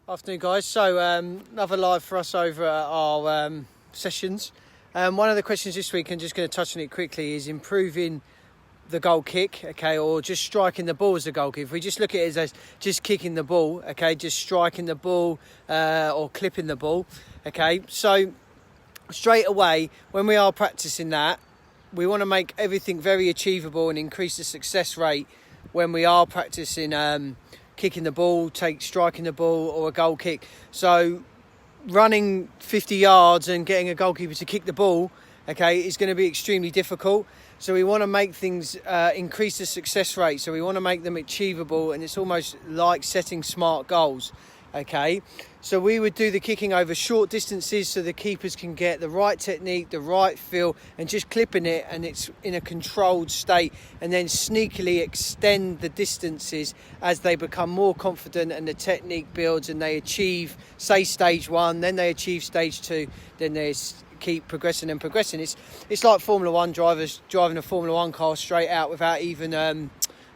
Afternoon, guys. So another live for us over at our sessions. One of the questions this week, I'm just going to touch on it quickly, is improving the goal kick, okay, or just striking the ball as a goal kick. If we just look at it as just kicking the ball, okay, just striking the ball or clipping the ball, okay. So straight away, when we are practicing that, we want to make everything very achievable and increase the success rate when we are practicing kicking the ball, striking the ball or a goal kick. So running 50 yards and getting a goalkeeper to kick the ball, okay, is going to be extremely difficult. So we want to make things increase the success rate. So we want to make them achievable, and it's almost like setting smart goals, okay. So we would do the kicking over short distances so the keepers can get the right technique, the right feel, and just clipping it and it's in a controlled state, and then sneakily extend the distances as they become more confident and the technique builds and they achieve, say, stage 1, then they achieve stage 2, then they keep progressing and progressing. It's like Formula 1 drivers driving a Formula 1 car straight out without even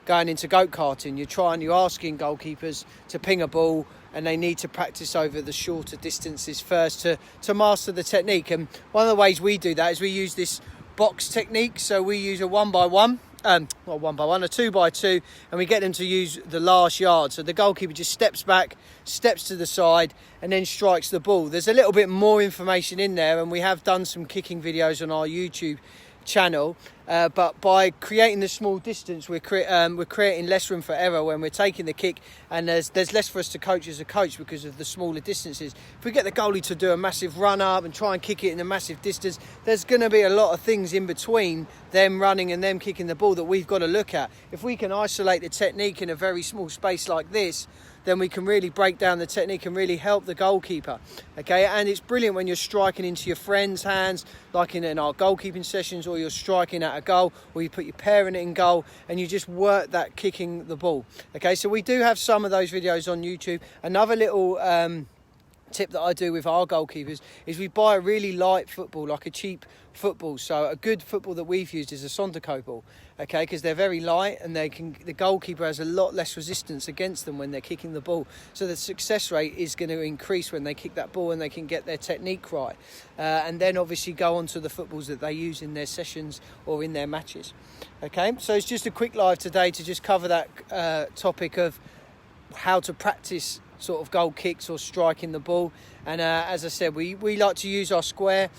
going into go-karting. You're asking goalkeepers to ping a ball, and they need to practice over the shorter distances first to master the technique. And one of the ways we do that is we use this box technique. So we use a 1x1, not 1x1, a 2x2, and we get them to use the last yard. So the goalkeeper just steps back, steps to the side, and then strikes the ball. There's a little bit more information in there, and we have done some kicking videos on our YouTube channel, but by creating the small distance, we're creating less room for error when we're taking the kick, and there's less for us to coach as a coach because of the smaller distances. If we get the goalie to do a massive run up and try and kick it in a massive distance, there's going to be a lot of things in between them running and them kicking the ball that we've got to look at. If we can isolate the technique in a very small space like this, then we can really break down the technique and really help the goalkeeper, okay. And it's brilliant when you're striking into your friend's hands, like in our goalkeeping sessions, or you're striking at a goal, or you put your parent in goal and you just work that kicking the ball, okay. So we do have some of those videos on YouTube. Another little tip that I do with our goalkeepers is we buy a really light football, like a cheap football. So a good football that we've used is a Sonderco ball, okay, because they're very light and the goalkeeper has a lot less resistance against them when they're kicking the ball. So the success rate is going to increase when they kick that ball and they can get their technique right. And then obviously go on to the footballs that they use in their sessions or in their matches. Okay, so it's just a quick live today to just cover that topic of how to practice sort of goal kicks or striking the ball. And as I said, we like to use our square.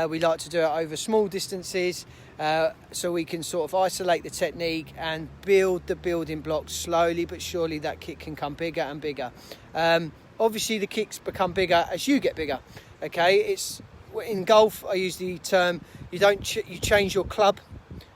We like to do it over small distances so we can sort of isolate the technique and build the building blocks slowly but surely. That kick can come bigger and bigger. Obviously the kicks become bigger as you get bigger, okay. It's in golf, I use the term, you change your club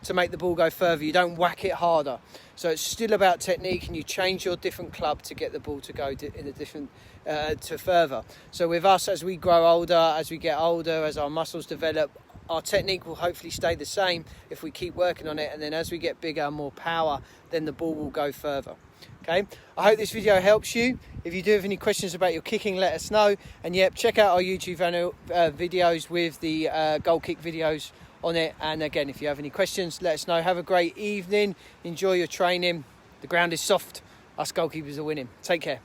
to make the ball go further. You don't whack it harder. So it's still about technique, and you change your different club to get the ball to go in a different to further. So with us, as we grow older, as we get older, as our muscles develop, our technique will hopefully stay the same if we keep working on it. And then as we get bigger, more power, then the ball will go further. Okay, I hope this video helps you. If you do have any questions about your kicking, let us know. And yep, check out our YouTube channel videos with the goal kick videos on it. And again, if you have any questions, let us know. Have a great evening. Enjoy your training. The ground is soft. Us goalkeepers are winning. Take care.